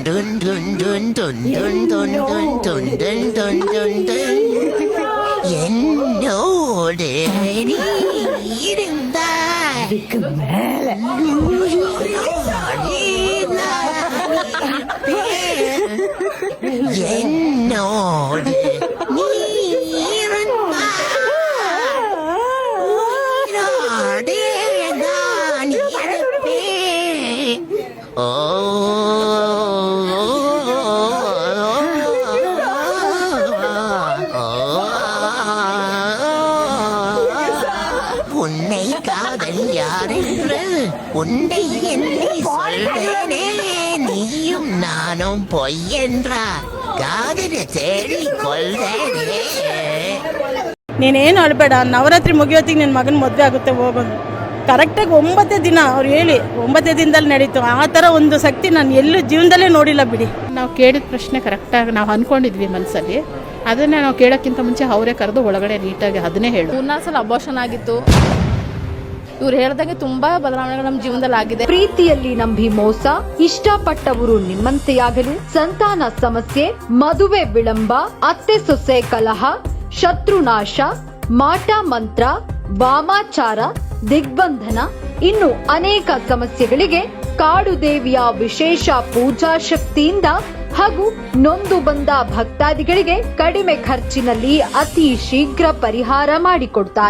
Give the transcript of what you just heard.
டுன் டுன் டுன் டுன் டுன் டுன் டுன் டுன் டுன் டுன் டுன் டுன். என்னோடு நீ இருந்தாய் என்னோடு நீ இருந்தாய் உயிரோடே நான் இருப்பேன். ஓ உன்னை காதல் யாரென்று உன்னை எண்ணி சொல்வேனே, நீயும் நானும் பொய் என்றார் காதலை தேடி கொள்வேனே. ನೀನೇನು ಅಳಬೇಡ, ನವರಾತ್ರಿ ಮುಗಿಯೋತ್ತಿಗೆ ನಿನ್ನ ಮಗನ ಮದುವೆ ಆಗುತ್ತೆ, ಹೋಗೋದು. ಕರೆಕ್ಟಾಗಿ 9 ದಿನ ಅವ್ರು ಹೇಳಿ 9 ದಿನದಲ್ಲಿ ನಡೀತು. ಆ ಥರ ಒಂದು ಶಕ್ತಿ ನಾನು ಎಲ್ಲೂ ಜೀವನದಲ್ಲೇ ನೋಡಿಲ್ಲ ಬಿಡಿ. ನಾವು ಕೇಳಿದ ಪ್ರಶ್ನೆ ಕರೆಕ್ಟಾಗಿ ನಾವು ಅಂದ್ಕೊಂಡಿದ್ವಿ ಮನಸ್ಸಲ್ಲಿ, ಅದನ್ನೇ ನಾವು ಕೇಳೋಕ್ಕಿಂತ ಮುಂಚೆ ಅವರೇ ಕರೆದು ಒಳಗಡೆ ನೀಟಾಗಿ ಅದನ್ನೇ ಹೇಳು. 3 ಸಲ ಅಬೋಷನ್ ಆಗಿತ್ತು. ಇವ್ರು ಹೇಳ್ದಂಗೆ ತುಂಬಾ ಬದಲಾವಣೆಗಳು ನಮ್ಮ ಜೀವನದಲ್ಲಿ ಆಗಿದೆ. ಪ್ರೀತಿಯಲ್ಲಿ ನಂಬಿ ಮೋಸ, ಇಷ್ಟಪಟ್ಟವರು ನಿಮ್ಮಂತೆಯಾಗಲು, ಸಂತಾನ ಸಮಸ್ಯೆ, ಮದುವೆ ವಿಳಂಬ, ಅತ್ತೆ ಸೊಸೆ ಕಲಹ, ಶತ್ರುನಾಶ, ಮಾಟ ಮಂತ್ರ, ವಾಮಾಚಾರ, ದಿಗ್ಬಂಧನ, ಇನ್ನು ಅನೇಕ ಸಮಸ್ಯೆಗಳಿಗೆ ಕಾಡು ದೇವಿಯ ವಿಶೇಷ ಪೂಜಾ ಶಕ್ತಿಯಿಂದ ಹಾಗೂ ನೊಂದು ಬಂದ ಭಕ್ತಾದಿಗಳಿಗೆ ಕಡಿಮೆ ಖರ್ಚಿನಲ್ಲಿ ಅತಿ ಶೀಘ್ರ ಪರಿಹಾರ ಮಾಡಿಕೊಡ್ತಾರೆ.